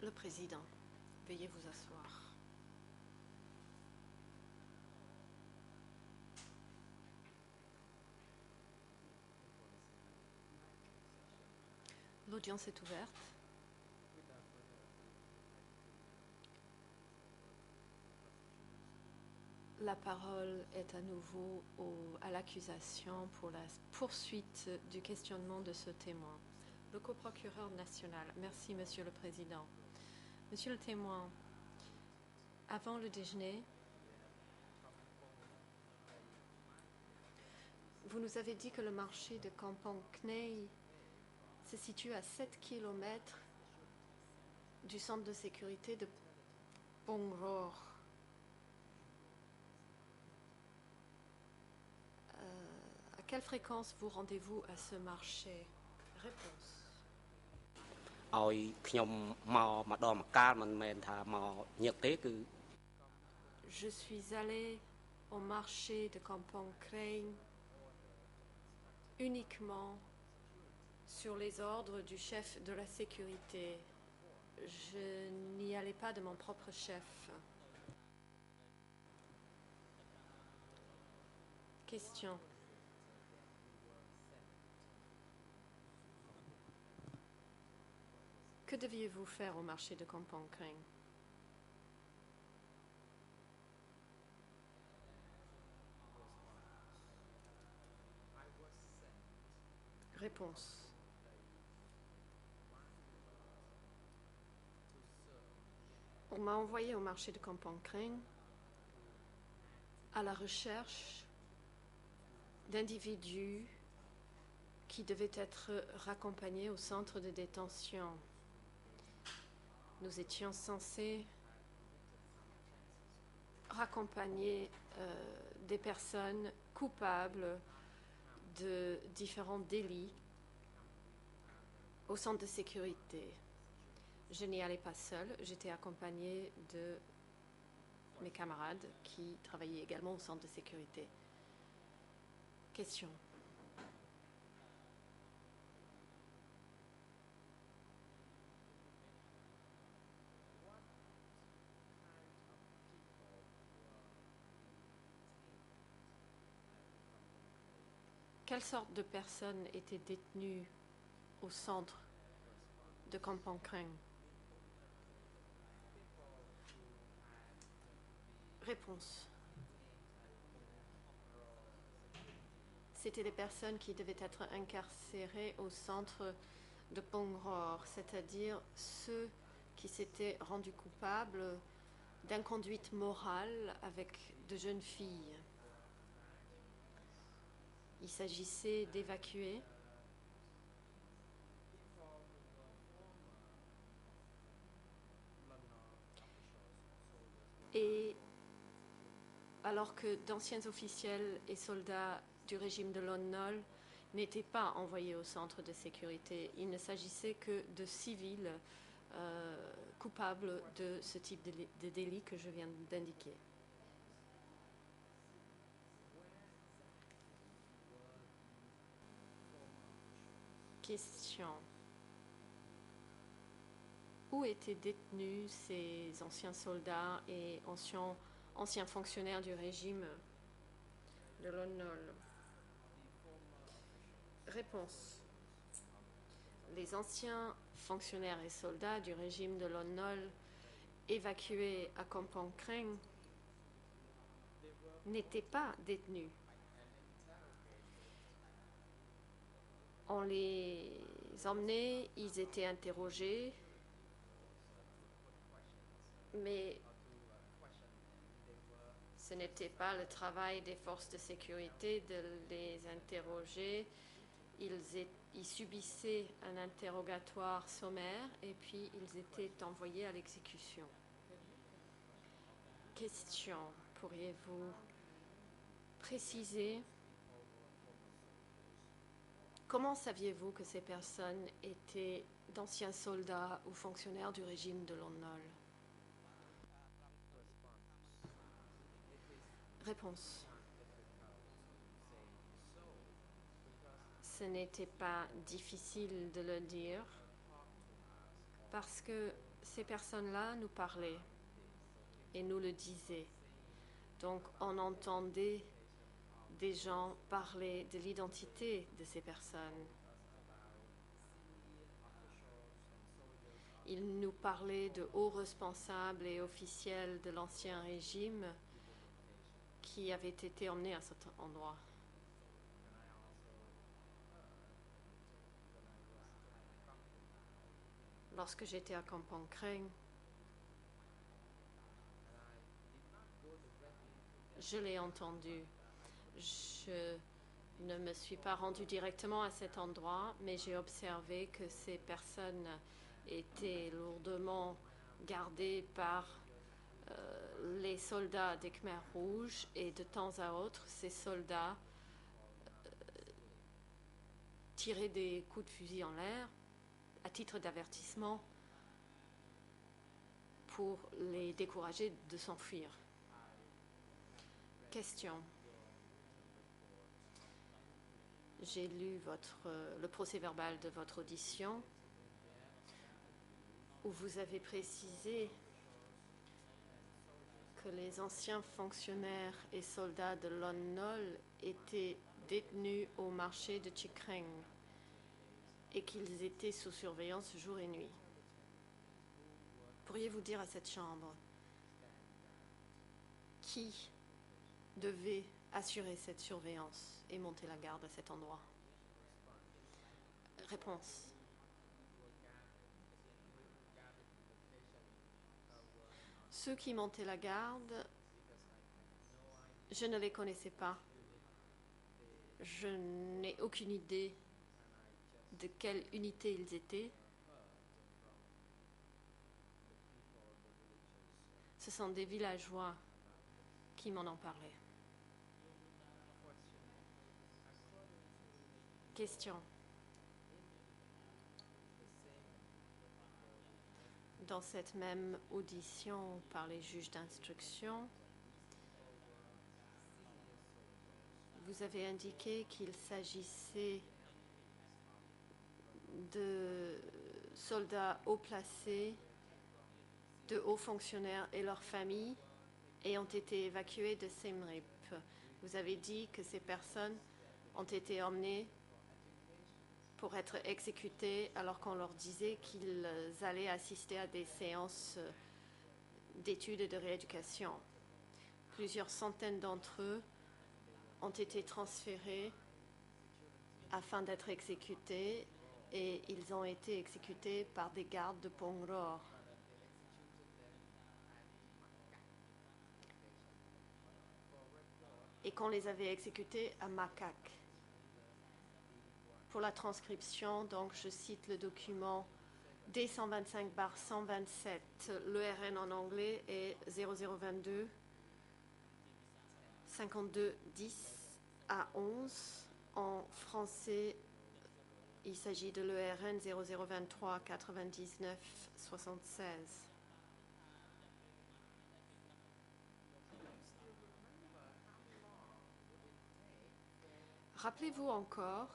Le président, veuillez vous asseoir. L'audience est ouverte. La parole est à nouveau à l'accusation pour la poursuite du questionnement de ce témoin. Le coprocureur national. Merci, Monsieur le Président. Monsieur le témoin, avant le déjeuner, vous nous avez dit que le marché de Kampong Knei se situe à 7 km du centre de sécurité de Pongror. À quelle fréquence vous rendez-vous à ce marché? Réponse. ឲ្យខ្ញុំមកម្ដងម្កាលមិនមែនថាមកញឹកទេគឺ Je suis allé au marché de Kampong Kreng uniquement sur les ordres du chef de la sécurité. Je n'y allais pas de mon propre chef. Question. Que deviez-vous faire au marché de Kampong Kreng? Réponse. On m'a envoyé au marché de Kampong Kreng à la recherche d'individus qui devaient être raccompagnés au centre de détention. Nous étions censés raccompagner des personnes coupables de différents délits au centre de sécurité. Je n'y allais pas seule, j'étais accompagnée de mes camarades qui travaillaient également au centre de sécurité. Question. Quelle sorte de personnes étaient détenues au centre de Kampong Kreng? Réponse. C'était des personnes qui devaient être incarcérées au centre de Pongror, c'est-à-dire ceux qui s'étaient rendus coupables d'inconduite morale avec de jeunes filles. Il s'agissait d'évacuer et alors que d'anciens officiels et soldats du régime de Lon Nol n'étaient pas envoyés au centre de sécurité, il ne s'agissait que de civils coupables de ce type de délit que je viens d'indiquer. Question. Où étaient détenus ces anciens soldats et anciens fonctionnaires du régime de Lon Nol? Réponse. Les anciens fonctionnaires et soldats du régime de Lon Nol évacués à Kampong Kreng n'étaient pas détenus. On les emmenait, ils étaient interrogés, mais ce n'était pas le travail des forces de sécurité de les interroger. Ils subissaient un interrogatoire sommaire et puis ils étaient envoyés à l'exécution. Question. Pourriez-vous préciser comment saviez-vous que ces personnes étaient d'anciens soldats ou fonctionnaires du régime de Lon Nol? Réponse. Ce n'était pas difficile de le dire Parce que ces personnes-là nous parlaient et nous le disaient. Donc on entendait des gens parler de l'identité de ces personnes. Ils nous parlaient de hauts responsables et officiels de l'ancien régime qui avaient été emmenés à cet endroit. Lorsque j'étais à Kampong Kreng, je l'ai entendu. Je ne me suis pas rendue directement à cet endroit, mais j'ai observé que ces personnes étaient lourdement gardées par les soldats des Khmers rouges, et de temps à autre, ces soldats tiraient des coups de fusil en l'air à titre d'avertissement pour les décourager de s'enfuir. Question. J'ai lu le procès-verbal de votre audition où vous avez précisé que les anciens fonctionnaires et soldats de Lon Nol étaient détenus au marché de Chi Kreng et qu'ils étaient sous surveillance jour et nuit. Pourriez-vous dire à cette Chambre qui devait assurer cette surveillance et monter la garde à cet endroit? Réponse. Ceux qui montaient la garde, je ne les connaissais pas. Je n'ai aucune idée de quelle unité ils étaient. Ce sont des villageois qui m'en ont parlé. Question. Dans cette même audition par les juges d'instruction, vous avez indiqué qu'il s'agissait de soldats haut placés, de hauts fonctionnaires et leurs familles ayant été évacués de Siem Reap. Vous avez dit que ces personnes ont été emmenées pour être exécutés alors qu'on leur disait qu'ils allaient assister à des séances d'études et de rééducation. Plusieurs centaines d'entre eux ont été transférés afin d'être exécutés, et ils ont été exécutés par des gardes de Pongror. Et qu'on les avait exécutés à Makak. Pour la transcription, donc, je cite le document D125/127. L'ERN en anglais est 0022 52 10 à 11. En français, il s'agit de l'ERN 0023 99 76. Rappelez-vous encore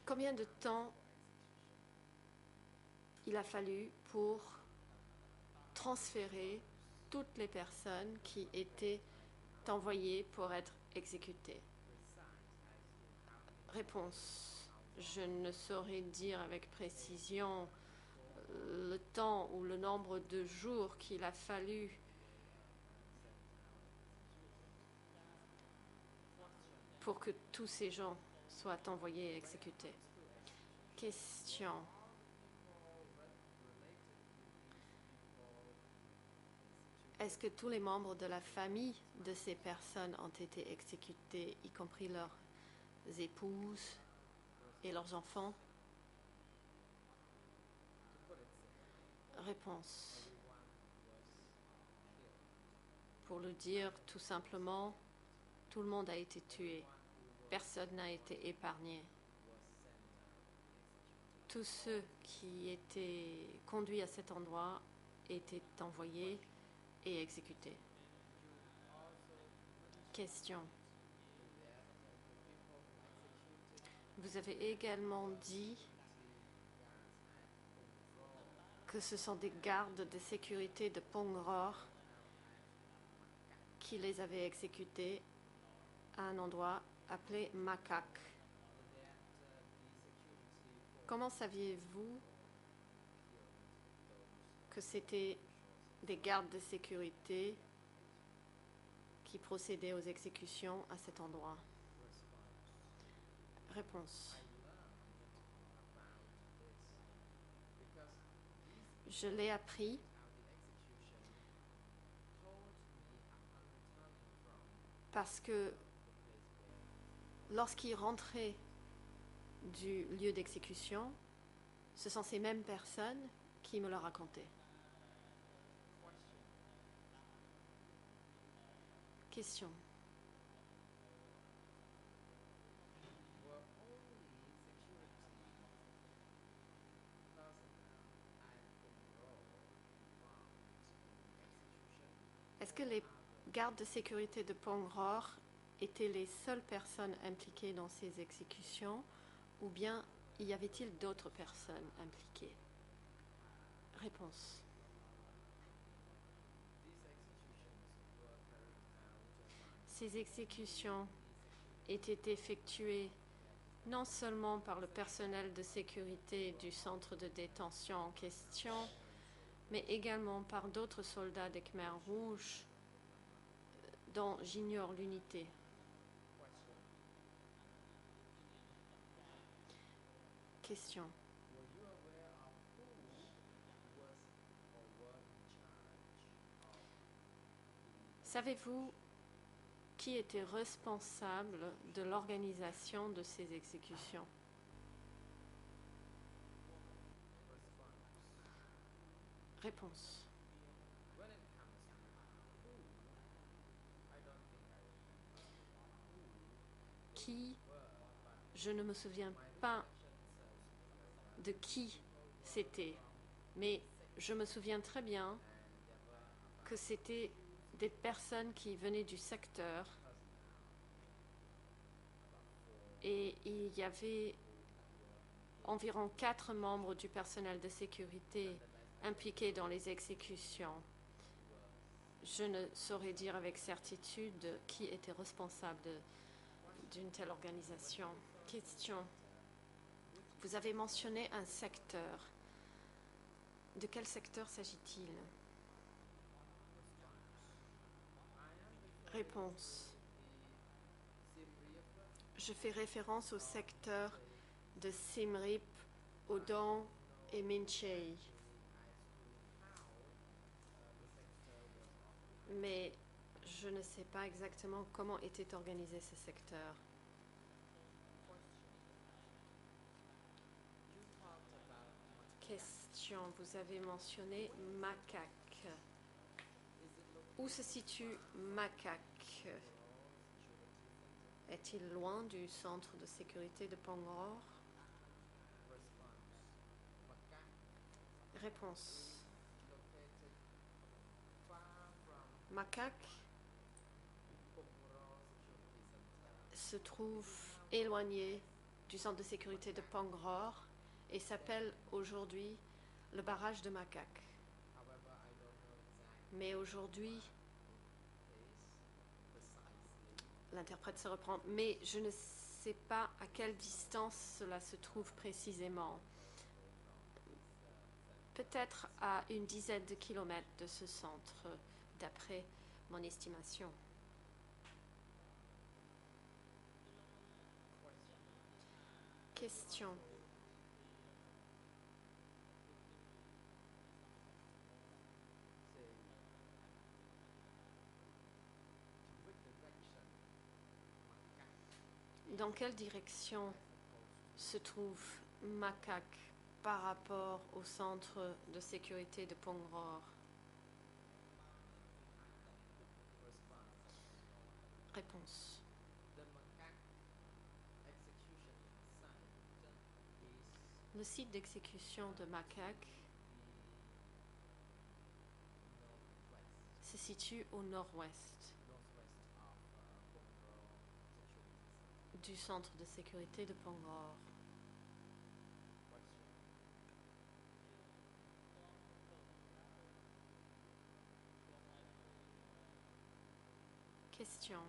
combien de temps il a fallu pour transférer toutes les personnes qui étaient envoyées pour être exécutées? Réponse. Je ne saurais dire avec précision le temps ou le nombre de jours qu'il a fallu pour que tous ces gens soient envoyés et exécutés. Question. Est-ce que tous les membres de la famille de ces personnes ont été exécutés, y compris leurs épouses et leurs enfants? Réponse. Pour le dire tout simplement, tout le monde a été tué. Personne n'a été épargné. Tous ceux qui étaient conduits à cet endroit étaient envoyés et exécutés. Question. Vous avez également dit que ce sont des gardes de sécurité de Pongror qui les avaient exécutés à un endroit appelé Makak. Comment saviez-vous que c'était des gardes de sécurité qui procédaient aux exécutions à cet endroit? Réponse. Je l'ai appris parce que lorsqu'ils rentraient du lieu d'exécution, ce sont ces mêmes personnes qui me le racontaient. Question. Est-ce que les gardes de sécurité de Pongror étaient les seules personnes impliquées dans ces exécutions ou bien y avait-il d'autres personnes impliquées? Réponse. Ces exécutions étaient effectuées non seulement par le personnel de sécurité du centre de détention en question, mais également par d'autres soldats des Khmers rouges dont j'ignore l'unité. Question. Savez-vous qui était responsable de l'organisation de ces exécutions? Réponse. Qui? Je ne me souviens pas de qui c'était, mais je me souviens très bien que c'était des personnes qui venaient du secteur et il y avait environ 4 membres du personnel de sécurité impliqués dans les exécutions. Je ne saurais dire avec certitude qui était responsable d'une telle organisation. Question. Vous avez mentionné un secteur. De quel secteur s'agit-il? Réponse. Je fais référence au secteur de Simrip, Odon et Minchey. Mais je ne sais pas exactement comment était organisé ce secteur. Question. Vous avez mentionné Makak. Où se situe Makak? Est-il loin du centre de sécurité de Pongror? Réponse. Makak se trouve éloigné du centre de sécurité de Pongror et s'appelle aujourd'hui le barrage de Makak. Mais aujourd'hui, l'interprète se reprend, mais je ne sais pas à quelle distance cela se trouve précisément. Peut-être à une dizaine de kilomètres de ce centre, d'après mon estimation. Question. Dans quelle direction se trouve Makak par rapport au centre de sécurité de Pongror? Réponse. Le site d'exécution de Makak se situe au nord-ouest du centre de sécurité de Pongror. question.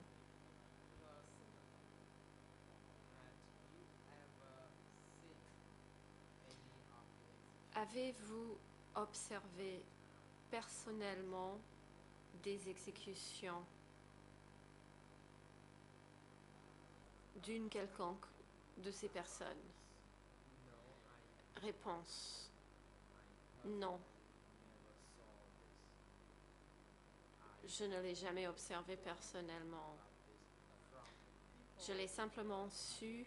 Avez-vous observé personnellement des exécutions d'une quelconque de ces personnes? Réponse: non. Je ne l'ai jamais observé personnellement. Je l'ai simplement su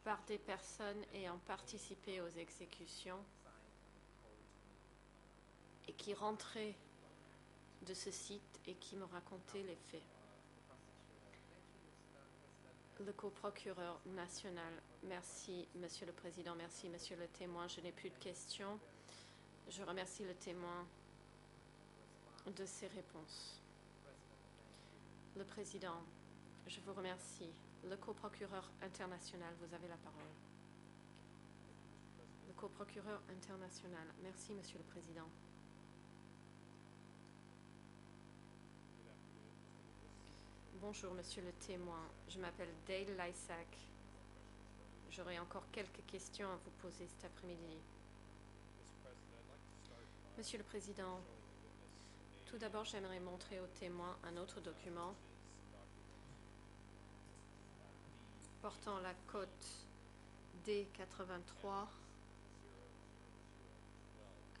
par des personnes ayant participé aux exécutions et qui rentraient de ce site et qui me racontaient les faits. Le coprocureur national. Merci, Monsieur le Président. Merci, Monsieur le témoin. Je n'ai plus de questions. Je remercie le témoin de ses réponses. Le Président, je vous remercie. Le coprocureur international, vous avez la parole. Le coprocureur international. Merci, Monsieur le Président. Bonjour, Monsieur le témoin. Je m'appelle Dale Lysack. J'aurai encore quelques questions à vous poser cet après-midi. Monsieur le Président, tout d'abord, j'aimerais montrer aux témoins un autre document portant la cote D83,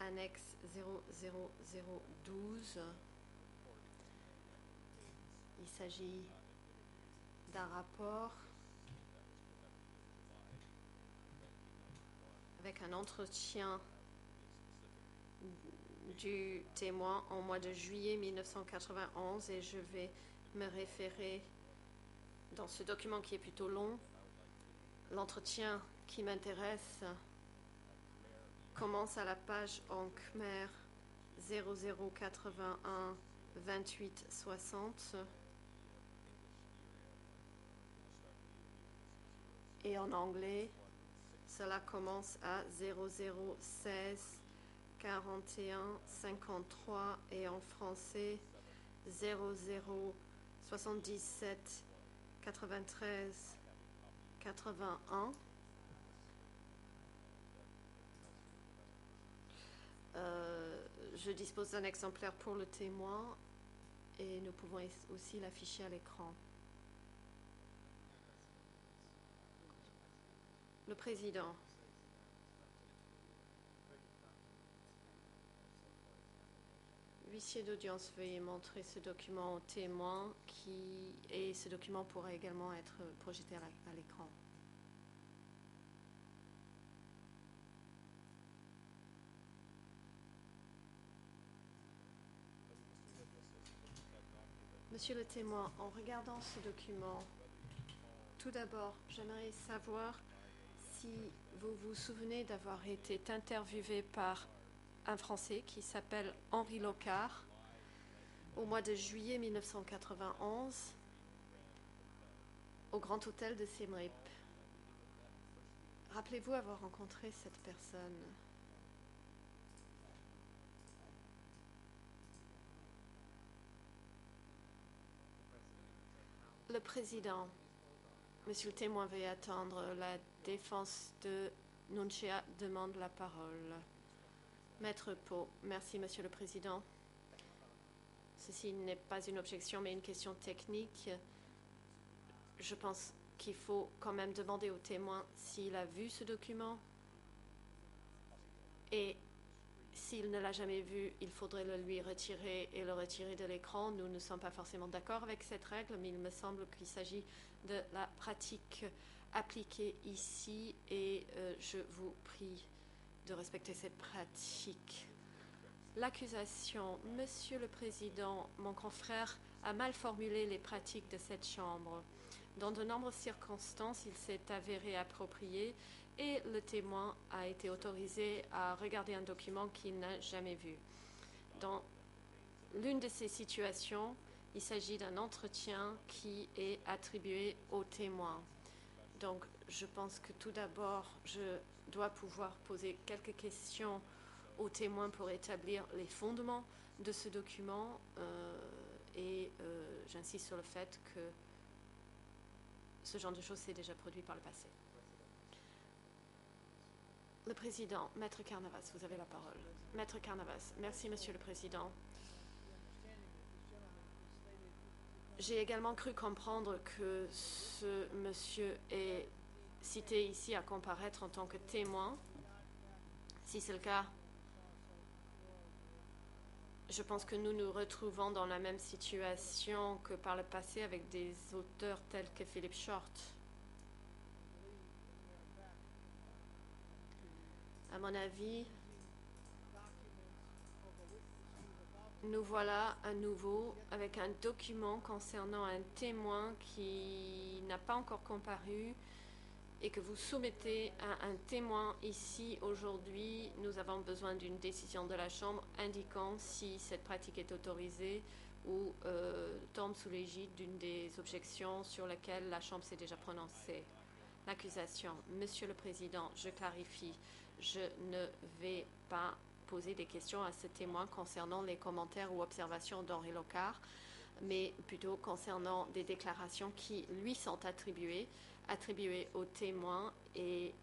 annexe 00012. Il s'agit d'un rapport avec un entretien du témoin en mois de juillet 1991 et je vais me référer dans ce document qui est plutôt long. L'entretien qui m'intéresse commence à la page en Khmer 0081 28 60 et en anglais cela commence à 0016 41 53 et en français 0077 93 81. Je dispose d'un exemplaire pour le témoin et nous pouvons aussi l'afficher à l'écran. Le Président. Huissier d'audience, veuillez montrer ce document au témoin et ce document pourra également être projeté à l'écran. Monsieur le témoin, en regardant ce document, tout d'abord, j'aimerais savoir si vous vous souvenez d'avoir été interviewé par un Français qui s'appelle Henri Locard au mois de juillet 1991 au Grand Hôtel de Siem Reap. Rappelez-vous avoir rencontré cette personne? Le Président, Monsieur le témoin, veuillez attendre. La défense de Nunchia demande la parole. Maître Pau. Merci, Monsieur le Président. Ceci n'est pas une objection, mais une question technique. Je pense qu'il faut quand même demander au témoin s'il a vu ce document. Et s'il ne l'a jamais vu, il faudrait le lui retirer et le retirer de l'écran. Nous ne sommes pas forcément d'accord avec cette règle, mais il me semble qu'il s'agit de la pratique appliquée ici et je vous prie de respecter cette pratique. L'accusation. Monsieur le Président, mon confrère a mal formulé les pratiques de cette Chambre. Dans de nombreuses circonstances, il s'est avéré approprié et le témoin a été autorisé à regarder un document qu'il n'a jamais vu. Dans l'une de ces situations, il s'agit d'un entretien qui est attribué au témoin. Donc, je pense que tout d'abord, je dois pouvoir poser quelques questions au témoin pour établir les fondements de ce document et j'insiste sur le fait que ce genre de choses s'est déjà produit par le passé. Le Président, Maître Carnavas, vous avez la parole. Maître Carnavas, merci Monsieur le Président. J'ai également cru comprendre que ce monsieur est cité ici à comparaître en tant que témoin. Si c'est le cas, je pense que nous nous retrouvons dans la même situation que par le passé avec des auteurs tels que Philip Short. À mon avis, nous voilà à nouveau avec un document concernant un témoin qui n'a pas encore comparu et que vous soumettez à un témoin ici aujourd'hui. Nous avons besoin d'une décision de la Chambre indiquant si cette pratique est autorisée ou tombe sous l'égide d'une des objections sur lesquelles la Chambre s'est déjà prononcée. L'accusation. Monsieur le Président, je clarifie, je ne vais pas poser des questions à ce témoin concernant les commentaires ou observations d'Henri Locard, mais plutôt concernant des déclarations qui lui sont attribuées au témoin, et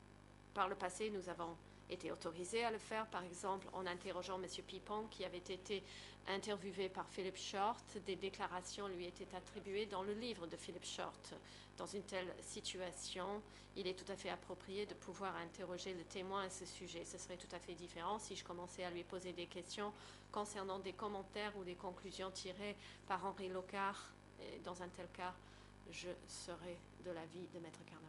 par le passé nous avons été autorisés à le faire, par exemple en interrogeant M. Pipon qui avait été interviewé par Philip Short. Des déclarations lui étaient attribuées dans le livre de Philip Short. Dans une telle situation, il est tout à fait approprié de pouvoir interroger le témoin à ce sujet. Ce serait tout à fait différent si je commençais à lui poser des questions concernant des commentaires ou des conclusions tirées par Henri Locard. Et dans un tel cas, je serai de l'avis de Maître Carnavas.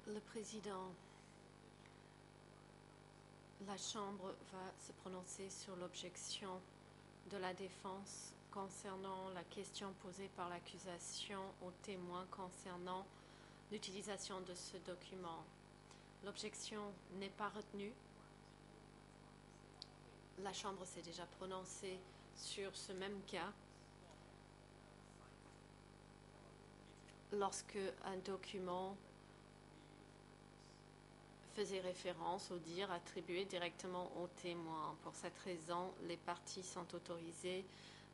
Le président, la Chambre va se prononcer sur l'objection de la défense concernant la question posée par l'accusation aux témoins concernant l'utilisation de ce document. L'objection n'est pas retenue. La Chambre s'est déjà prononcée sur ce même cas. Lorsque un document faisait référence au dire attribué directement aux témoins. Pour cette raison, les parties sont autorisées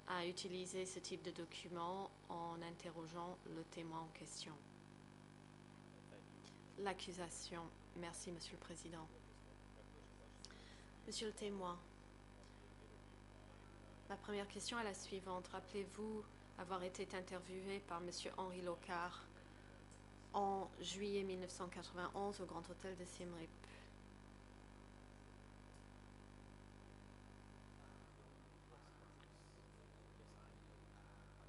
à utiliser ce type de document en interrogeant le témoin en question. L'accusation. Merci, Monsieur le Président. Monsieur le témoin, ma première question est la suivante. Rappelez-vous avoir été interviewé par Monsieur Henri Locard en juillet 1991 au Grand Hôtel de Siem Reap.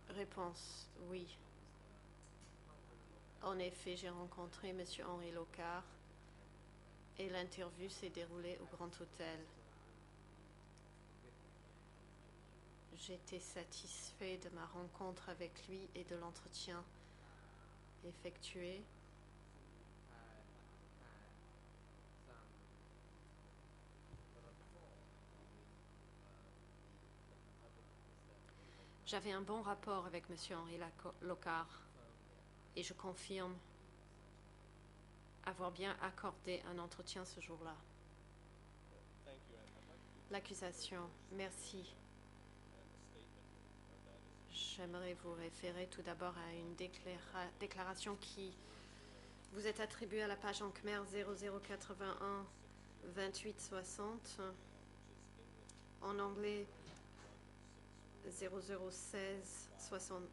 Réponse, oui. En effet, j'ai rencontré M. Henri Locard et l'interview s'est déroulée au Grand Hôtel. J'étais satisfait de ma rencontre avec lui et de l'entretien effectué. J'avais un bon rapport avec M. Henri Locard et je confirme avoir bien accordé un entretien ce jour-là. L'accusation, merci. J'aimerais vous référer tout d'abord à une déclaration qui vous est attribuée à la page en Khmer 0081 2860, en anglais 0016 60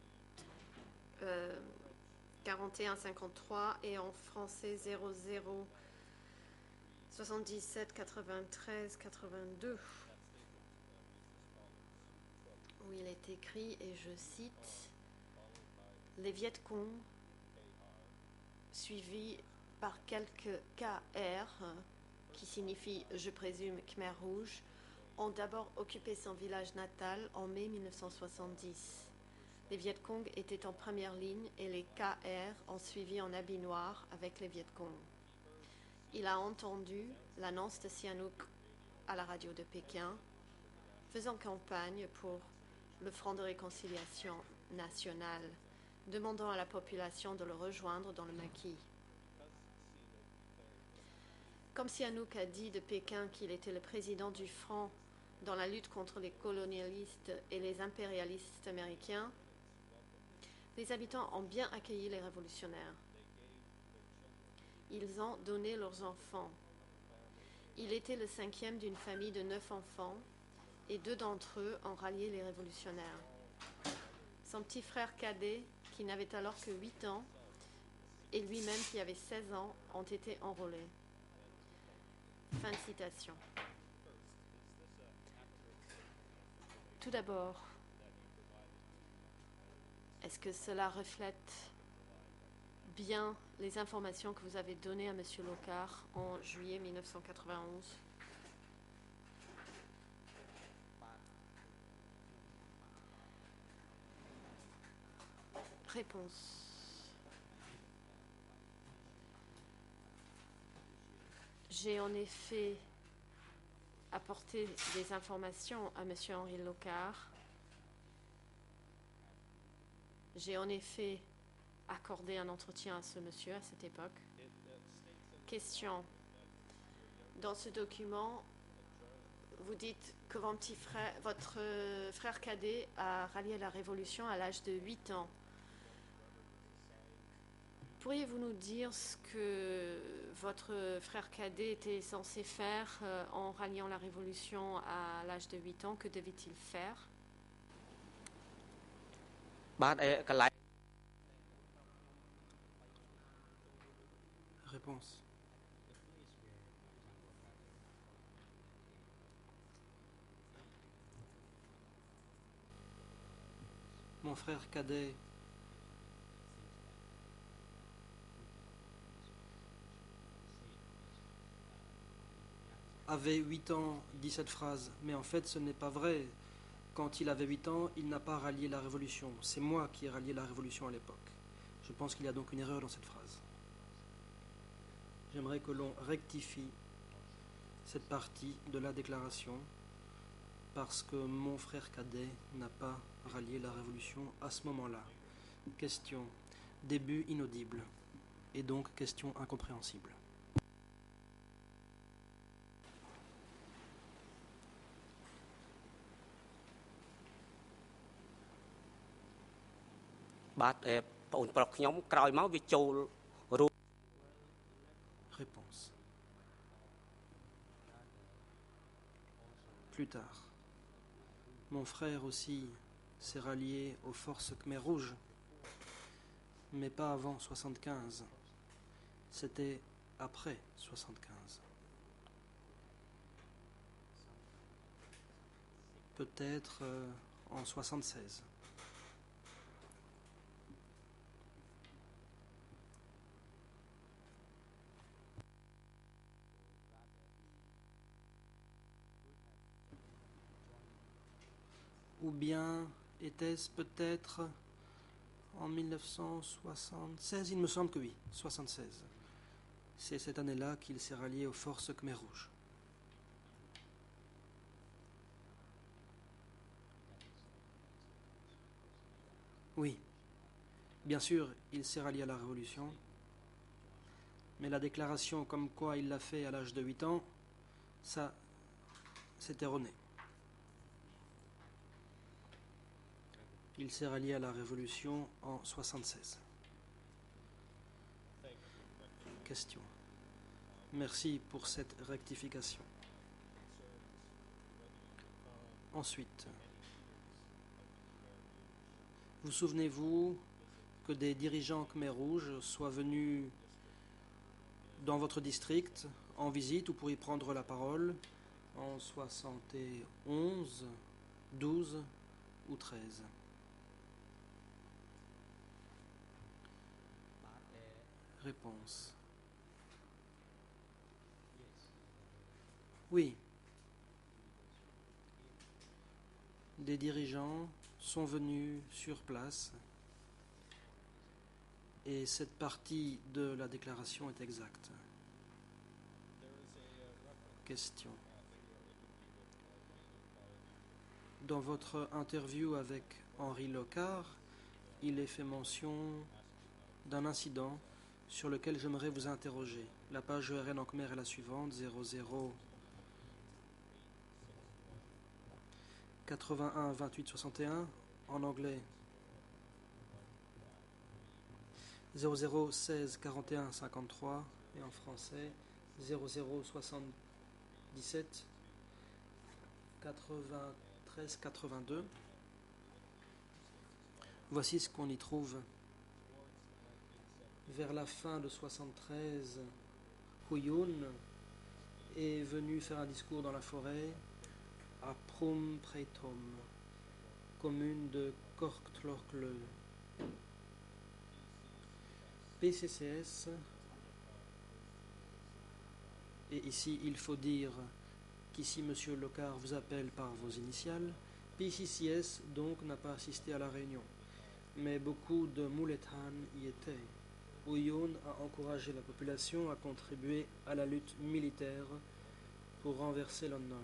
4153 et en français 00 77 93 82, où il est écrit, et je cite, « Les Viet Cong, suivis par quelques KR, qui signifie, je présume, Khmer Rouge, ont d'abord occupé son village natal en mai 1970. Les Viet Cong étaient en première ligne et les KR ont suivi en habit noir avec les Viet Cong. Il a entendu l'annonce de Sihanouk à la radio de Pékin, faisant campagne pour le Front de réconciliation nationale, demandant à la population de le rejoindre dans le maquis. Comme Sihanouk a dit de Pékin qu'il était le président du Front dans la lutte contre les colonialistes et les impérialistes américains, les habitants ont bien accueilli les révolutionnaires. Ils ont donné leurs enfants. Il était le 5e d'une famille de 9 enfants et 2 d'entre eux ont rallié les révolutionnaires. Son petit frère cadet, qui n'avait alors que 8 ans, et lui-même qui avait 16 ans, ont été enrôlés. Fin de citation. Tout d'abord, est-ce que cela reflète bien les informations que vous avez données à M. Locard en juillet 1991? Réponse. J'ai en effet apporté des informations à M. Henri Locard. J'ai en effet accordé un entretien à ce monsieur à cette époque. Question. Dans ce document, vous dites que votre frère cadet a rallié la Révolution à l'âge de 8 ans. Pourriez-vous nous dire ce que votre frère cadet était censé faire en ralliant la Révolution à l'âge de 8 ans? Que devait-il faire? Réponse. Mon frère cadet avait 8 ans, dit cette phrase. Mais en fait, ce n'est pas vrai. Quand il avait 8 ans, il n'a pas rallié la Révolution. C'est moi qui ai rallié la Révolution à l'époque. Je pense qu'il y a donc une erreur dans cette phrase. J'aimerais que l'on rectifie cette partie de la déclaration parce que mon frère cadet n'a pas rallié la Révolution à ce moment-là. Question. Début inaudible et donc question incompréhensible. Réponse. Plus tard, mon frère aussi s'est rallié aux forces Khmer Rouges, mais pas avant 75. C'était après 75. Peut-être en 76. Ou bien était-ce peut-être en 1976? Il me semble que oui, 76. C'est cette année-là qu'il s'est rallié aux forces Khmer Rouges. Oui, bien sûr, il s'est rallié à la Révolution, mais la déclaration comme quoi il l'a fait à l'âge de 8 ans, ça, c'est erroné. Il s'est rallié à la Révolution en 76. Question. Merci pour cette rectification. Ensuite, vous souvenez-vous que des dirigeants Khmer Rouges soient venus dans votre district en visite ou pour y prendre la parole en 71, 12 ou 13? Réponse. Oui. Des dirigeants sont venus sur place et cette partie de la déclaration est exacte. Question. Dans votre interview avec Henri Locard, il est fait mention d'un incident sur lequel j'aimerais vous interroger. La page ERN en Khmer est la suivante, 00 81 28 61, en anglais 00 16 41 53 et en français 00 77 93 82. Voici ce qu'on y trouve. Vers la fin de 73, Huyun est venu faire un discours dans la forêt à Prum Pretom, commune de Korktlorkle. PCCS, et ici il faut dire qu'ici M. Locard vous appelle par vos initiales, PCCS donc n'a pas assisté à la réunion, mais beaucoup de Moulethan y étaient. Huyun a encouragé la population à contribuer à la lutte militaire pour renverser Lon Nol.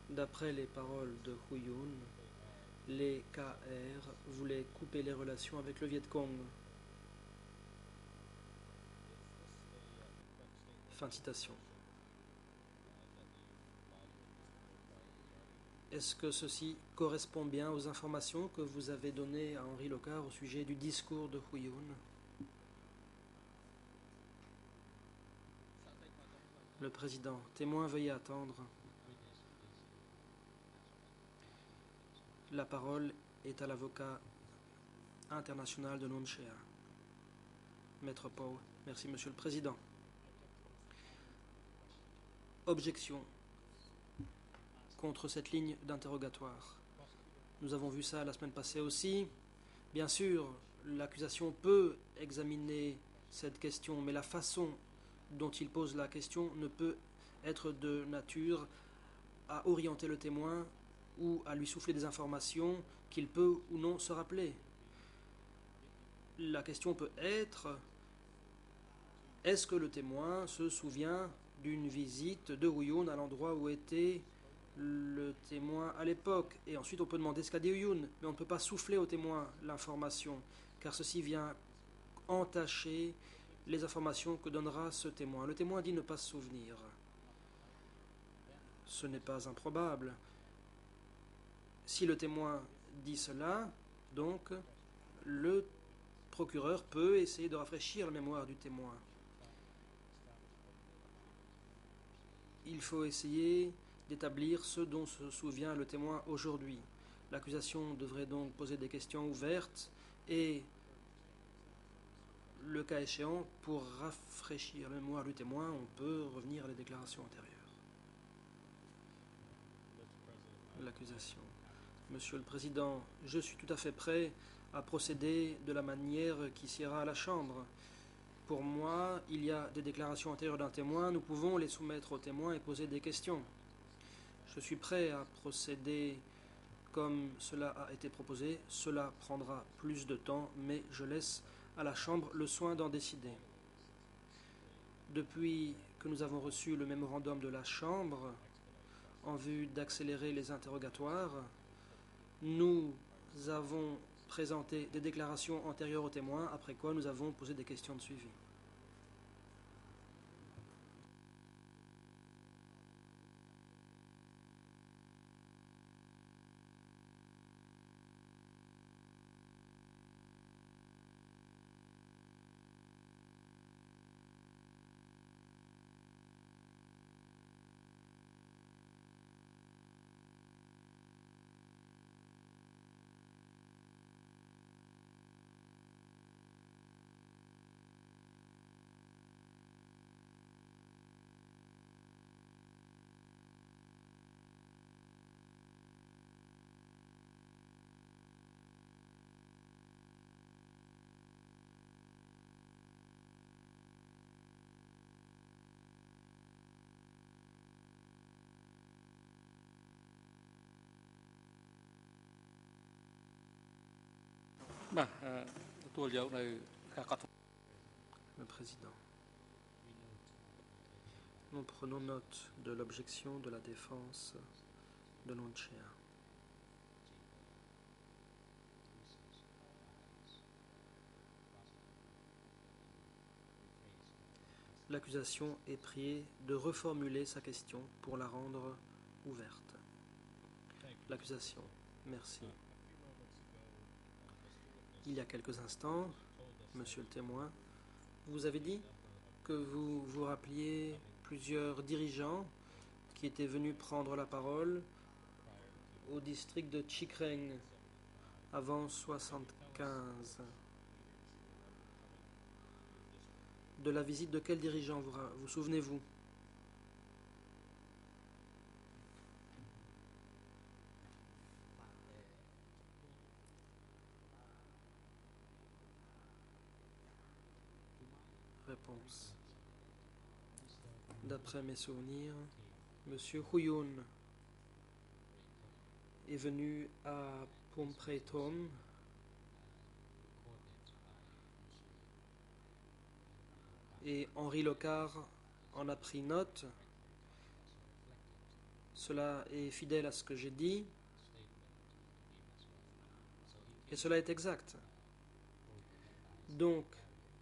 D'après les paroles de Huyun, les KR voulaient couper les relations avec le Viet Cong. Fin de citation. Est-ce que ceci correspond bien aux informations que vous avez données à Henri Locard au sujet du discours de Huyun? Le président. Témoin, veuillez attendre. La parole est à l'avocat international de Nunchea. Maître Pau. Merci, Monsieur le Président. Objection contre cette ligne d'interrogatoire. Nous avons vu ça la semaine passée aussi. Bien sûr, l'accusation peut examiner cette question, mais la façon dont il pose la question ne peut être de nature à orienter le témoin ou à lui souffler des informations qu'il peut ou non se rappeler. La question peut être: est-ce que le témoin se souvient d'une visite de Huyoun à l'endroit où était le témoin à l'époque? Et ensuite on peut demander ce qu'a dit Huyoun, mais on ne peut pas souffler au témoin l'information, car ceci vient entacher les informations que donnera ce témoin. Le témoin dit ne pas se souvenir. Ce n'est pas improbable. Si le témoin dit cela, donc le procureur peut essayer de rafraîchir la mémoire du témoin. Il faut essayer d'établir ce dont se souvient le témoin aujourd'hui. L'accusation devrait donc poser des questions ouvertes et, le cas échéant, pour rafraîchir la mémoire du témoin, on peut revenir à les déclarations antérieures. L'accusation. Monsieur le Président, je suis tout à fait prêt à procéder de la manière qui siera à la Chambre. Pour moi, il y a des déclarations antérieures d'un témoin, nous pouvons les soumettre au témoin et poser des questions. Je suis prêt à procéder comme cela a été proposé. Cela prendra plus de temps, mais je laisse à la Chambre le soin d'en décider. Depuis que nous avons reçu le mémorandum de la Chambre en vue d'accélérer les interrogatoires, nous avons présenté des déclarations antérieures aux témoins, après quoi nous avons posé des questions de suivi. Le Président. Nous prenons note de l'objection de la défense de Nonchea. L'accusation est priée de reformuler sa question pour la rendre ouverte. L'accusation. Merci. Il y a quelques instants, monsieur le témoin, vous avez dit que vous vous rappeliez plusieurs dirigeants qui étaient venus prendre la parole au district de Chikreng avant 1975. De la visite de quel dirigeant vous souvenez-vous? Réponse. D'après mes souvenirs, monsieur Huyoun est venu à Phomprey-Thom et Henri Locard en a pris note. Cela est fidèle à ce que j'ai dit et cela est exact. Donc,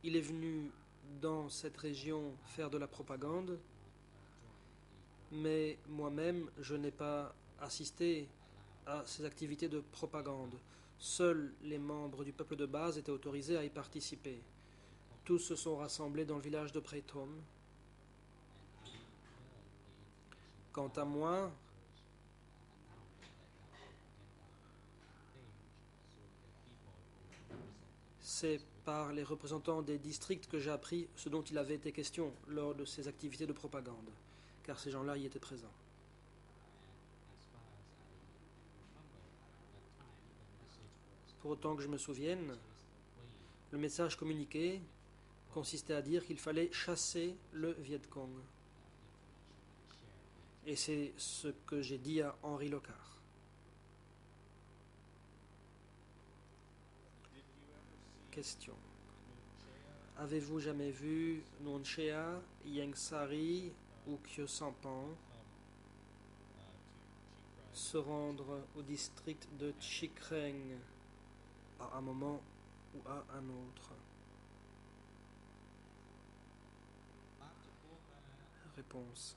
il est venu dans cette région faire de la propagande, mais moi-même, je n'ai pas assisté à ces activités de propagande. Seuls les membres du peuple de base étaient autorisés à y participer. Tous se sont rassemblés dans le village de Preythom. Quant à moi, c'est par les représentants des districts que j'ai appris ce dont il avait été question lors de ces activités de propagande, car ces gens-là y étaient présents. Pour autant que je me souvienne, le message communiqué consistait à dire qu'il fallait chasser le Viet Cong. Et c'est ce que j'ai dit à Henri Locard. Question. Avez-vous jamais vu Nonchea, Yengsari ou Khieu Sampan se rendre au district de Chikreng à un moment ou à un autre? Réponse.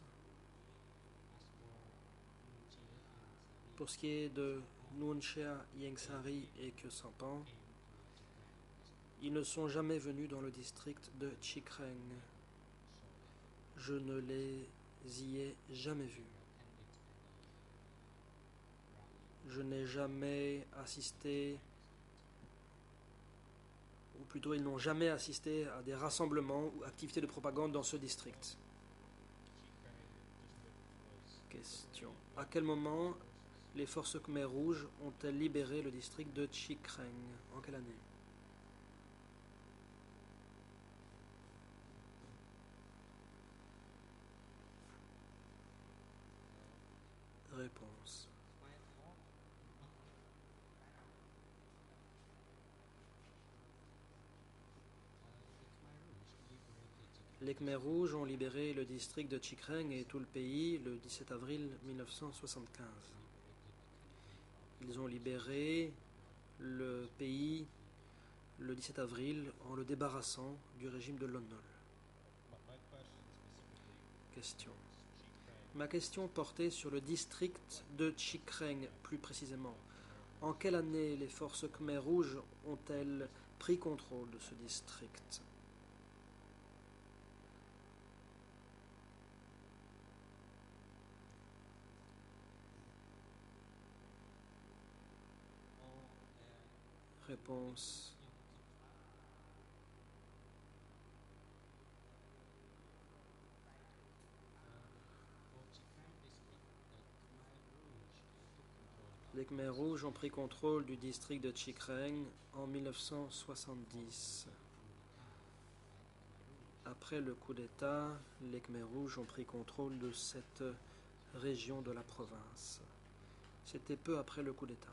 Pour ce qui est de Nonchea, Yengsari et Khieu Sampan, ils ne sont jamais venus dans le district de Chikreng. Je ne les y ai jamais vus. Je n'ai jamais assisté, ou plutôt ils n'ont jamais assisté à des rassemblements ou activités de propagande dans ce district. Question. À quel moment les forces Khmer rouges ont-elles libéré le district de Chikreng? En quelle année? Réponse. Les Khmer rouges ont libéré le district de Chikreng et tout le pays le 17 avril 1975. Ils ont libéré le pays le 17 avril en le débarrassant du régime de Lon Nol. Question. Ma question portait sur le district de Chikreng, plus précisément. En quelle année les forces Khmer rouges ont-elles pris contrôle de ce district? Réponse. Les Khmer rouges ont pris contrôle du district de Chikreng en 1970. Après le coup d'État, les Khmer rouges ont pris contrôle de cette région de la province. C'était peu après le coup d'État.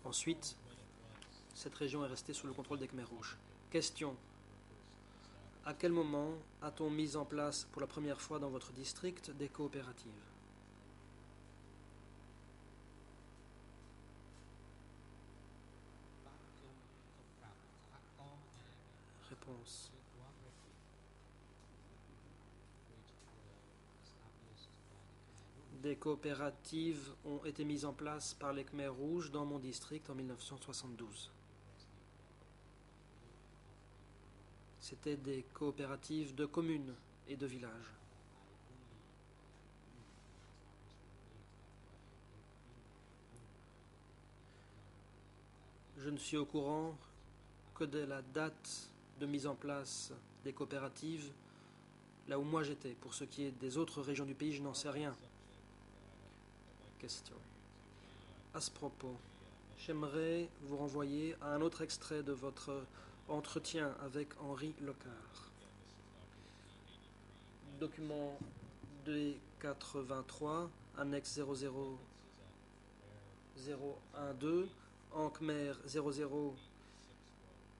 Ensuite, cette région est restée sous le contrôle des Khmer rouges. Question. À quel moment a-t-on mis en place pour la première fois dans votre district des coopératives? Réponse. Des coopératives ont été mises en place par les Khmer rouges dans mon district en 1972. C'étaient des coopératives de communes et de villages. Je ne suis au courant que de la date de mise en place des coopératives là où moi j'étais. Pour ce qui est des autres régions du pays, je n'en sais rien. Question. À ce propos, j'aimerais vous renvoyer à un autre extrait de votre entretien avec Henri Locard. Document D83, annexe 00012, en Khmer 00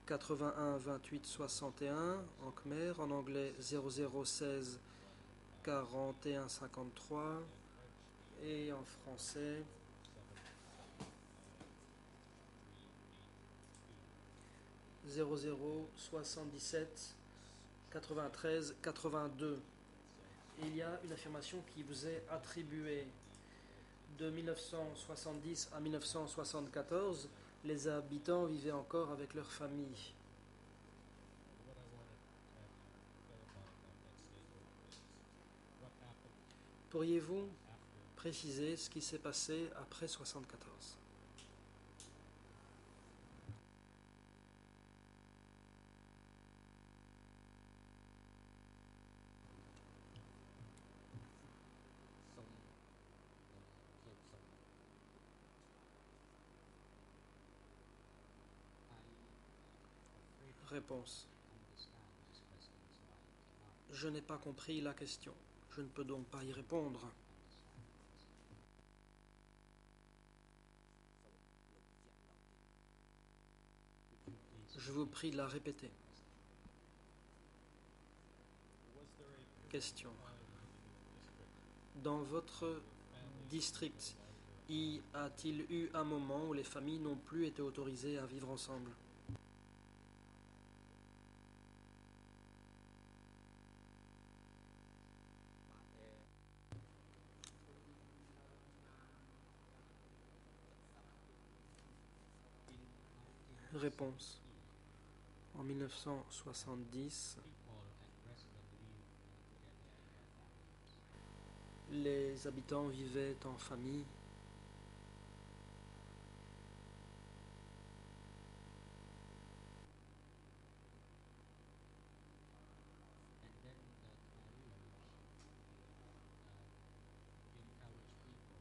81 28 61, en Khmer, en anglais 0016 41 53 et en français 0077 93 82. Il y a une affirmation qui vous est attribuée. De 1970 à 1974, les habitants vivaient encore avec leur famille. Pourriez-vous préciser ce qui s'est passé après 1974? Réponse. Je n'ai pas compris la question. Je ne peux donc pas y répondre. Je vous prie de la répéter. Question. Dans votre district, y a-t-il eu un moment où les familles n'ont plus été autorisées à vivre ensemble? Réponse. En 1970, les habitants vivaient en famille.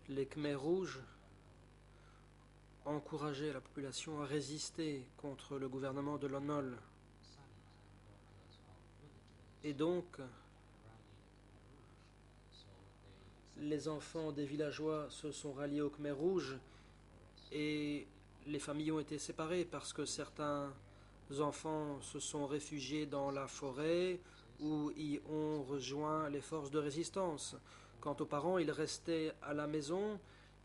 Les Khmers rouges encourageaient la population à résister contre le gouvernement de Lon Nol. Et donc, les enfants des villageois se sont ralliés aux Khmers rouges et les familles ont été séparées parce que certains enfants se sont réfugiés dans la forêt ou y ont rejoint les forces de résistance. Quant aux parents, ils restaient à la maison,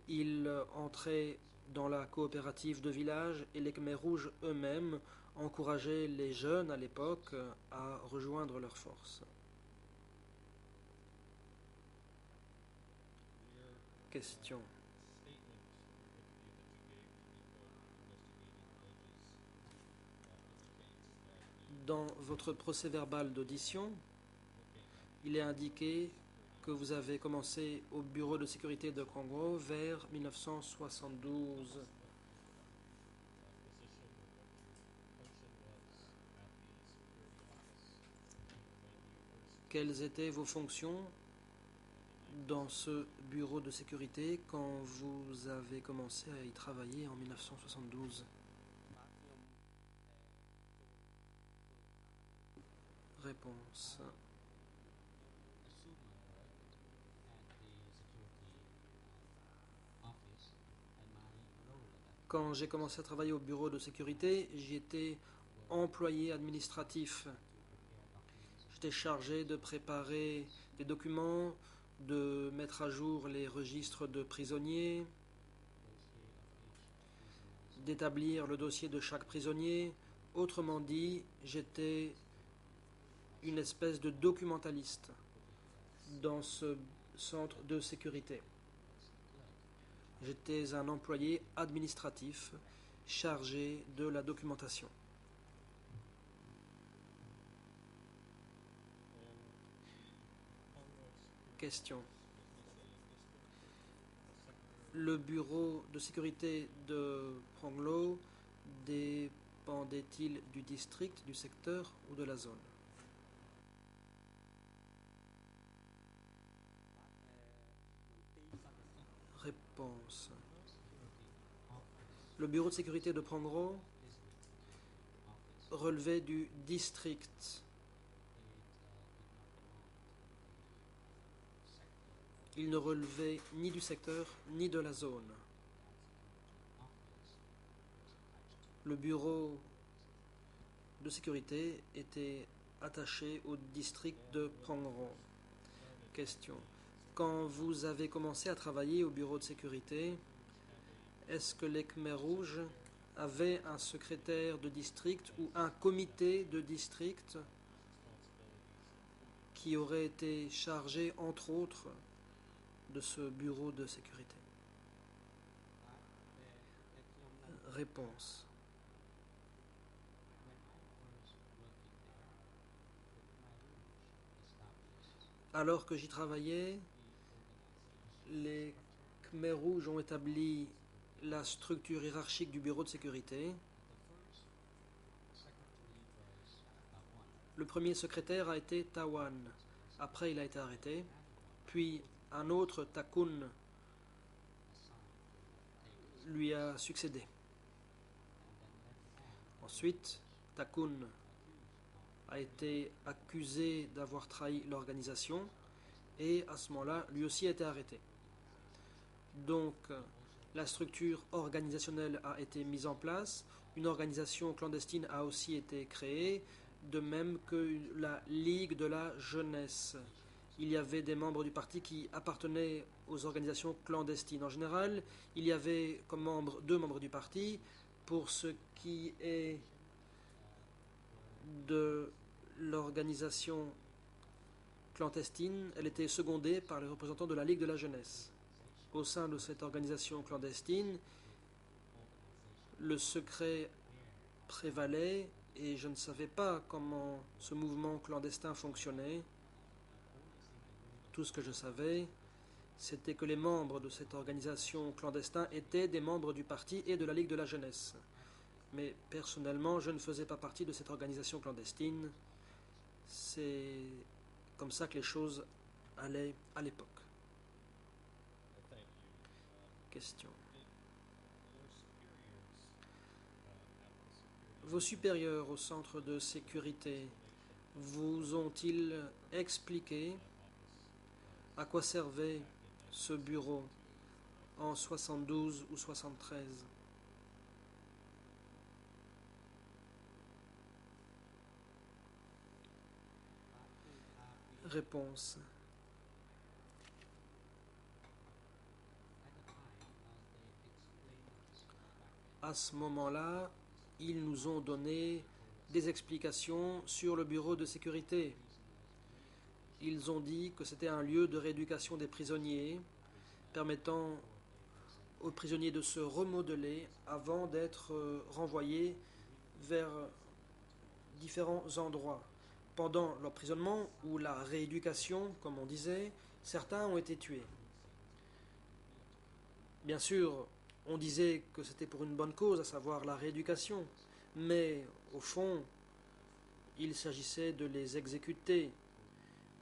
ils entraient dans la coopérative de village et les Khmers rouges eux-mêmes encourageaient les jeunes à l'époque à rejoindre leurs forces. Question. Dans votre procès-verbal d'audition, il est indiqué que vous avez commencé au bureau de sécurité de Congo vers 1972. Quelles étaient vos fonctions dans ce bureau de sécurité quand vous avez commencé à y travailler en 1972? Réponse. Quand j'ai commencé à travailler au bureau de sécurité, j'étais employé administratif. J'étais chargé de préparer des documents, de mettre à jour les registres de prisonniers, d'établir le dossier de chaque prisonnier. Autrement dit, j'étais une espèce de documentaliste dans ce centre de sécurité. J'étais un employé administratif chargé de la documentation. Question. Le bureau de sécurité de Pronglo dépendait-il du district, du secteur ou de la zone? Réponse. Le bureau de sécurité de Pronglo relevait du district. Il ne relevait ni du secteur ni de la zone. Le bureau de sécurité était attaché au district de Pronglo. Question. Quand vous avez commencé à travailler au bureau de sécurité, est-ce que les Khmers rouges avaient un secrétaire de district ou un comité de district qui aurait été chargé, entre autres, de ce bureau de sécurité? Réponse. Alors que j'y travaillais, les Khmers rouges ont établi la structure hiérarchique du bureau de sécurité. Le premier secrétaire a été Tawan. Après, il a été arrêté. Puis, un autre, Takun, lui a succédé. Ensuite, Takun a été accusé d'avoir trahi l'organisation et à ce moment-là, lui aussi a été arrêté. Donc, la structure organisationnelle a été mise en place, une organisation clandestine a aussi été créée, de même que la Ligue de la jeunesse. Il y avait des membres du parti qui appartenaient aux organisations clandestines. En général, il y avait comme membres 2 membres du parti. Pour ce qui est de l'organisation clandestine, elle était secondée par les représentants de la Ligue de la jeunesse. Au sein de cette organisation clandestine, le secret prévalait et je ne savais pas comment ce mouvement clandestin fonctionnait. Tout ce que je savais, c'était que les membres de cette organisation clandestine étaient des membres du parti et de la Ligue de la jeunesse. Mais personnellement, je ne faisais pas partie de cette organisation clandestine. C'est comme ça que les choses allaient à l'époque. Question. Vos supérieurs au centre de sécurité vous ont-ils expliqué à quoi servait ce bureau en 72 ou 73? Réponse. À ce moment-là, ils nous ont donné des explications sur le bureau de sécurité. Ils ont dit que c'était un lieu de rééducation des prisonniers, permettant aux prisonniers de se remodeler avant d'être renvoyés vers différents endroits. Pendant l'emprisonnement ou la rééducation, comme on disait, certains ont été tués. Bien sûr, on disait que c'était pour une bonne cause, à savoir la rééducation, mais au fond, il s'agissait de les exécuter.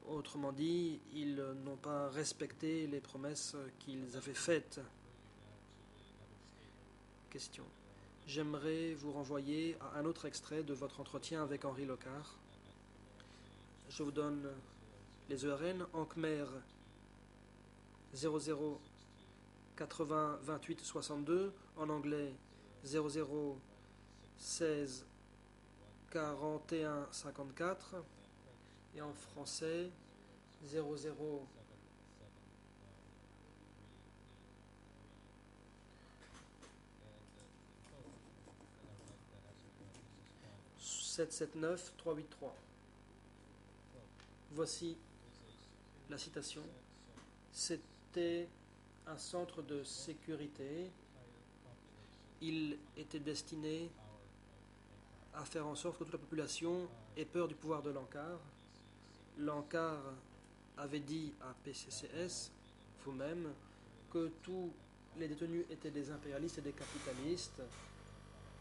Autrement dit, ils n'ont pas respecté les promesses qu'ils avaient faites. Question. J'aimerais vous renvoyer à un autre extrait de votre entretien avec Henri Locard. Je vous donne les ERN en Khmer 00 80 28 62, en anglais 00 16 41 54 et en français 00 779 383. Voici la citation. C'était un centre de sécurité. Il était destiné à faire en sorte que toute la population ait peur du pouvoir de Lankar. Lankar avait dit à PCCS, vous-même, que tous les détenus étaient des impérialistes et des capitalistes.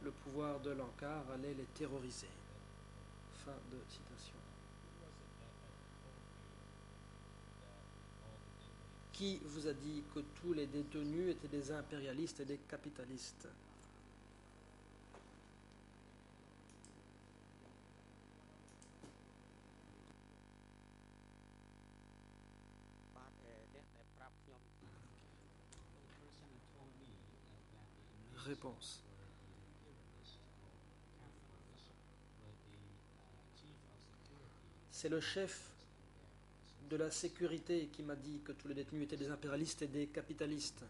Le pouvoir de Lankar allait les terroriser. Fin de citation. Qui vous a dit que tous les détenus étaient des impérialistes et des capitalistes? Réponse. C'est le chef de la sécurité qui m'a dit que tous les détenus étaient des impérialistes et des capitalistes.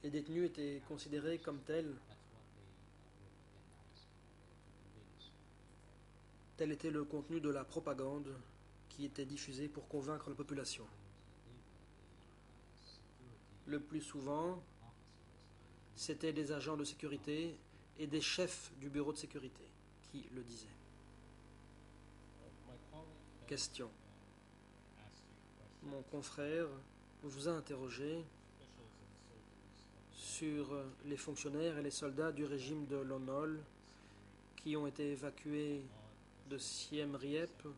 Les détenus étaient considérés comme tels. Tel était le contenu de la propagande qui était diffusée pour convaincre la population. Le plus souvent, c'était des agents de sécurité et des chefs du bureau de sécurité qui le disaient. Question. Mon confrère vous a interrogé sur les fonctionnaires et les soldats du régime de Lon qui ont été évacués de Siem Reap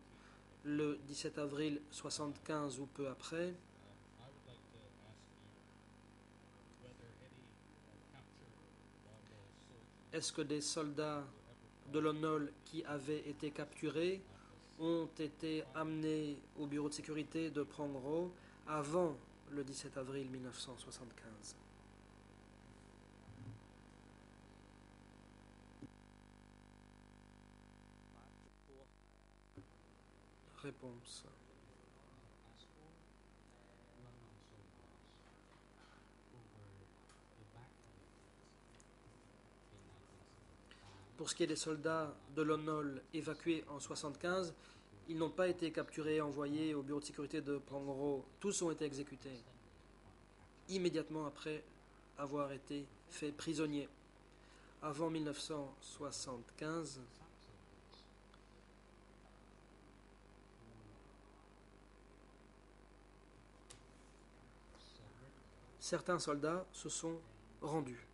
le 17 avril 1975 ou peu après. Est-ce que des soldats de l'ONOL qui avaient été capturés ont été amenés au bureau de sécurité de Prangro avant le 17 avril 1975. Réponse. Pour ce qui est des soldats de l'ONOL évacués en 1975, ils n'ont pas été capturés et envoyés au bureau de sécurité de Prangro. Tous ont été exécutés immédiatement après avoir été faits prisonniers. Avant 1975, certains soldats se sont rendus.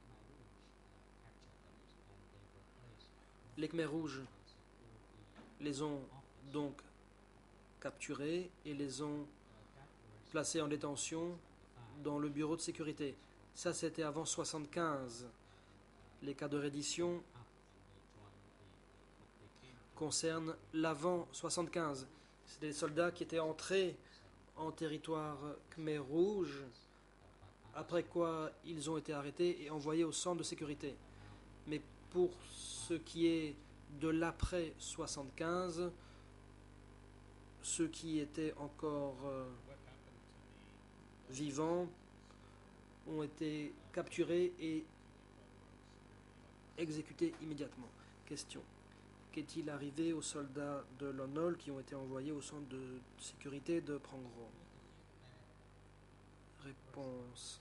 Les Khmers rouges les ont donc capturés et les ont placés en détention dans le bureau de sécurité. Ça, c'était avant 1975. Les cas de reddition concernent l'avant 1975. C'est des soldats qui étaient entrés en territoire Khmer rouge, après quoi ils ont été arrêtés et envoyés au centre de sécurité. Mais pour ce qui est de l'après 75, ceux qui étaient encore vivants ont été capturés et exécutés immédiatement. Question. Qu'est-il arrivé aux soldats de l'ONOL qui ont été envoyés au centre de sécurité de Prangro? Réponse.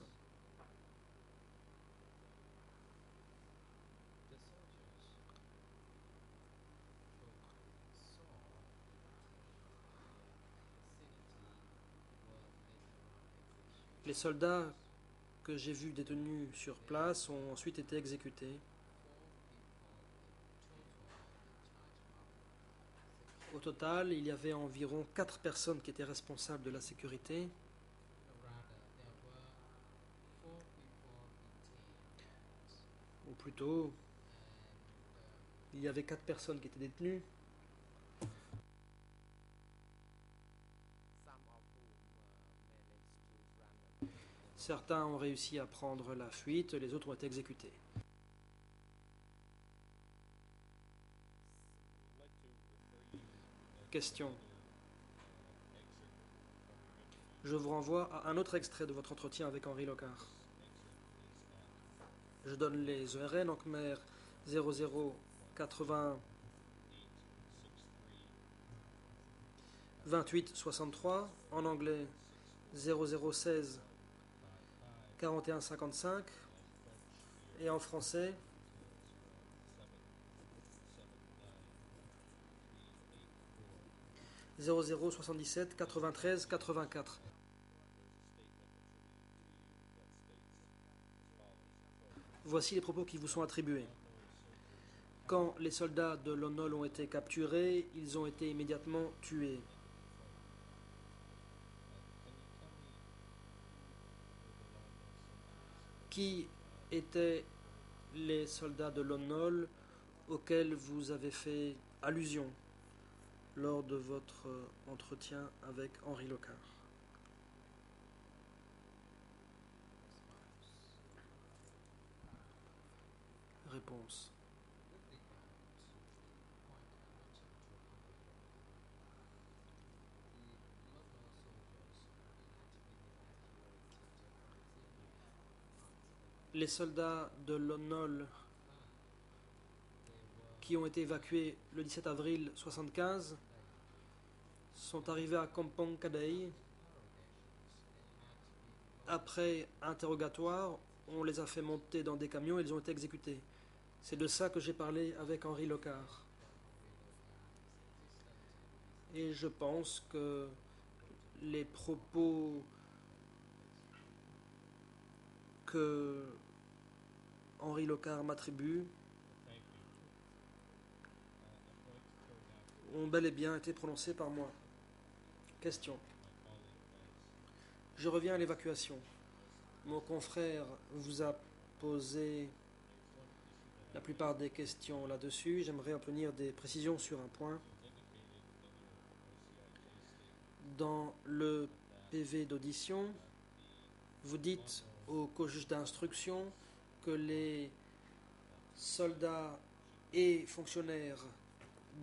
Les soldats que j'ai vus détenus sur place ont ensuite été exécutés. Au total, il y avait environ 4 personnes qui étaient responsables de la sécurité. Ou plutôt, il y avait 4 personnes qui étaient détenues. Certains ont réussi à prendre la fuite, les autres ont été exécutés. Question. Je vous renvoie à un autre extrait de votre entretien avec Henri Locard. Je donne les ERN en Khmer 0081 28 63, en anglais 0016 41 55 et en français 0077 93 84. Voici les propos qui vous sont attribués. Quand les soldats de l'ONOL ont été capturés, ils ont été immédiatement tués. Qui étaient les soldats de l'ONOL auxquels vous avez fait allusion lors de votre entretien avec Henri Locard? Réponse. Les soldats de l'ONOL qui ont été évacués le 17 avril 1975 sont arrivés à Kampong Kadai. Après interrogatoire, on les a fait monter dans des camions et ils ont été exécutés. C'est de ça que j'ai parlé avec Henri Locard. Et je pense que les propos que Henri Locard m'attribue ont bel et bien été prononcés par moi. Question. Je reviens à l'évacuation. Mon confrère vous a posé la plupart des questions là-dessus. J'aimerais obtenir des précisions sur un point. Dans le PV d'audition, vous dites au co-juge d'instruction que les soldats et fonctionnaires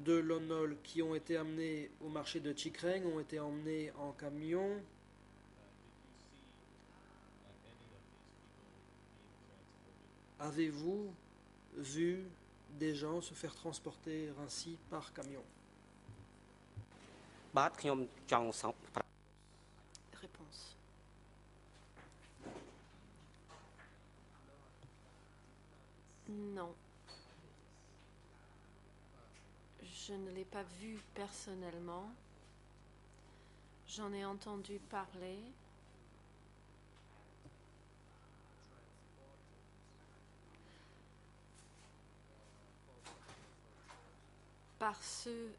de l'ONOL qui ont été amenés au marché de Chikreng ont été emmenés en camion. Avez-vous vu des gens se faire transporter ainsi par camion? បាទខ្ញុំចង់សង្ខេប Réponse. Non. Je ne l'ai pas vu personnellement. J'en ai entendu parler. Par ceux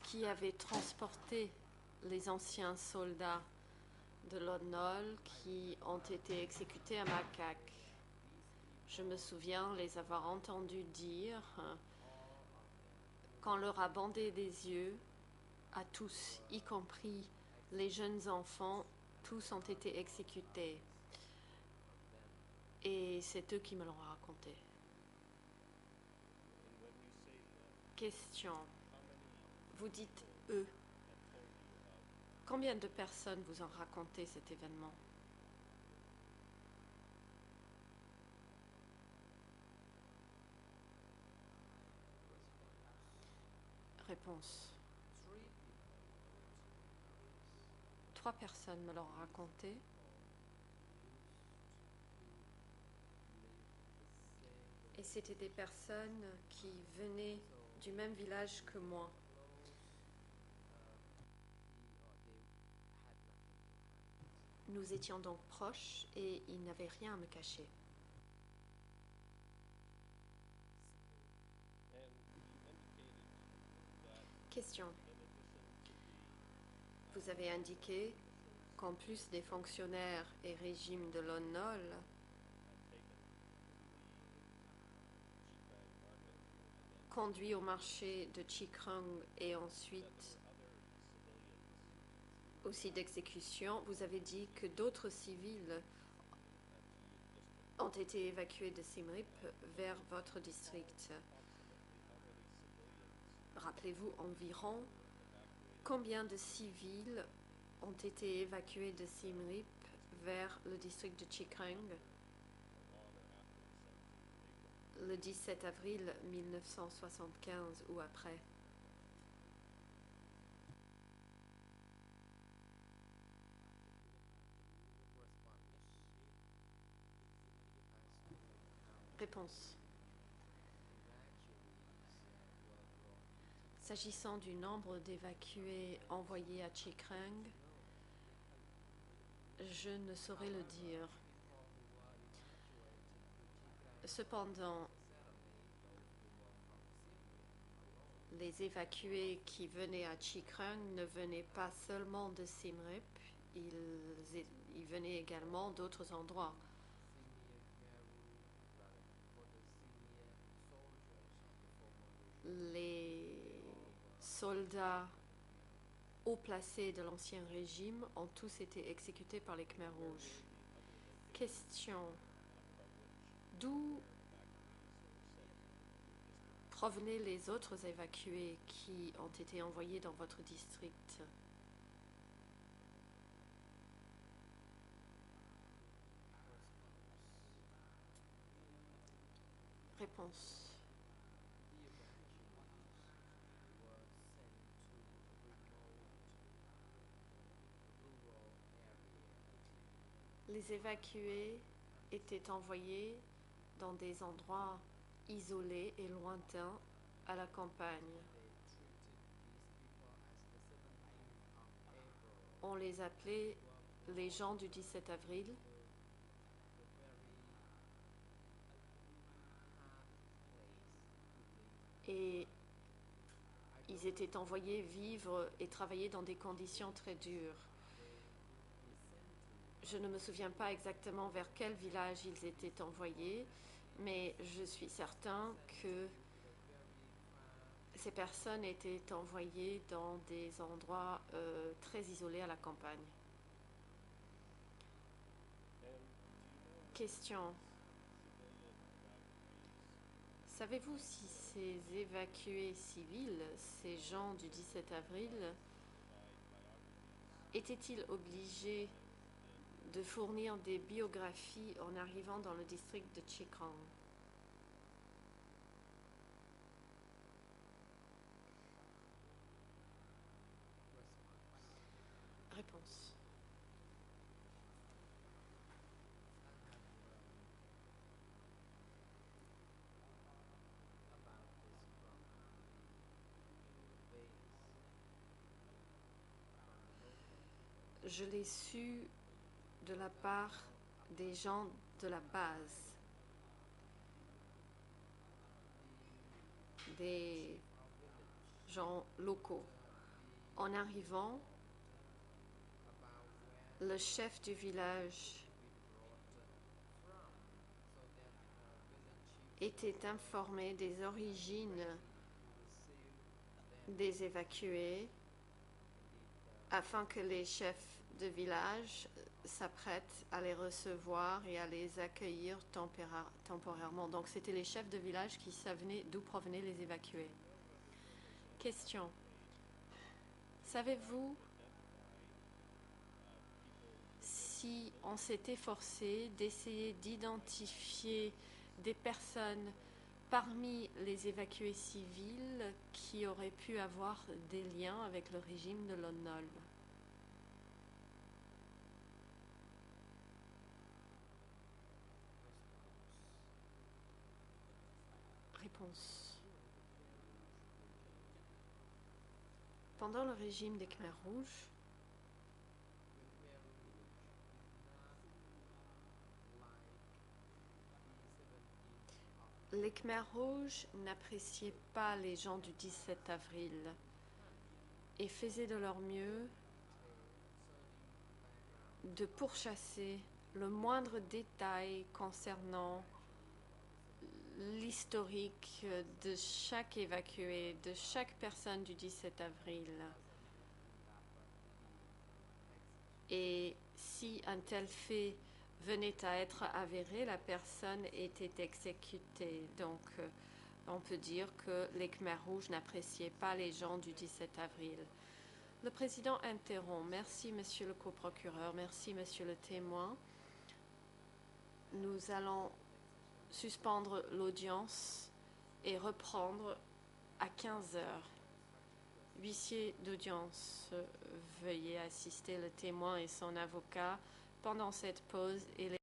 qui avaient transporté les anciens soldats de l'ONOL qui ont été exécutés à Macaque. Je me souviens les avoir entendus dire, qu'on leur a bandé des yeux à tous, y compris les jeunes enfants, tous ont été exécutés. Et c'est eux qui me l'ont raconté. Question. Vous dites eux. Combien de personnes vous ont raconté cet événement? Réponse. 3 personnes me l'ont raconté. Et c'était des personnes qui venaient du même village que moi. Nous étions donc proches et ils n'avaient rien à me cacher. Question. Vous avez indiqué qu'en plus des fonctionnaires et régimes de l'ONOL, conduits au marché de Chikreng et ensuite aussi d'exécution, vous avez dit que d'autres civils ont été évacués de Siem Reap vers votre district. Rappelez-vous environ combien de civils ont été évacués de Siem Reap vers le district de Chikreng le 17 avril 1975 ou après? Réponse. S'agissant du nombre d'évacués envoyés à Chikreng, je ne saurais le dire. Cependant, les évacués qui venaient à Chikreng ne venaient pas seulement de Siem Reap, ils venaient également d'autres endroits. Les soldats haut placés de l'ancien régime ont tous été exécutés par les Khmers rouges. Question. D'où provenaient les autres évacués qui ont été envoyés dans votre district? Réponse. Les évacués étaient envoyés dans des endroits isolés et lointains à la campagne. On les appelait les gens du 17 avril. Et ils étaient envoyés vivre et travailler dans des conditions très dures. Je ne me souviens pas exactement vers quel village ils étaient envoyés, mais je suis certain que ces personnes étaient envoyées dans des endroits très isolés à la campagne. Question. Savez-vous si ces évacués civils, ces gens du 17 avril, étaient-ils obligés de fournir des biographies en arrivant dans le district de Chikang? Réponse. Je l'ai su de la part des gens de la base, des gens locaux. En arrivant, le chef du village était informé des origines des évacués afin que les chefs de village s'apprêtent à les recevoir et à les accueillir temporairement. Donc c'était les chefs de village qui savaient d'où provenaient les évacués. Question. Savez-vous si on s'était forcé d'essayer d'identifier des personnes parmi les évacués civils qui auraient pu avoir des liens avec le régime de Lon Nol? Réponse. Pendant le régime des Khmers rouges, les Khmers rouges n'appréciaient pas les gens du 17 avril et faisaient de leur mieux de pourchasser le moindre détail concernant l'historique de chaque évacué, de chaque personne du 17 avril. Et si un tel fait venait à être avéré, la personne était exécutée. Donc, on peut dire que les Khmers rouges n'appréciaient pas les gens du 17 avril. Le président interrompt. Merci, monsieur le coprocureur. Merci, monsieur le témoin. Nous allons suspendre l'audience et reprendre à 15 heures. Huissier d'audience, veuillez assister le témoin et son avocat pendant cette pause et les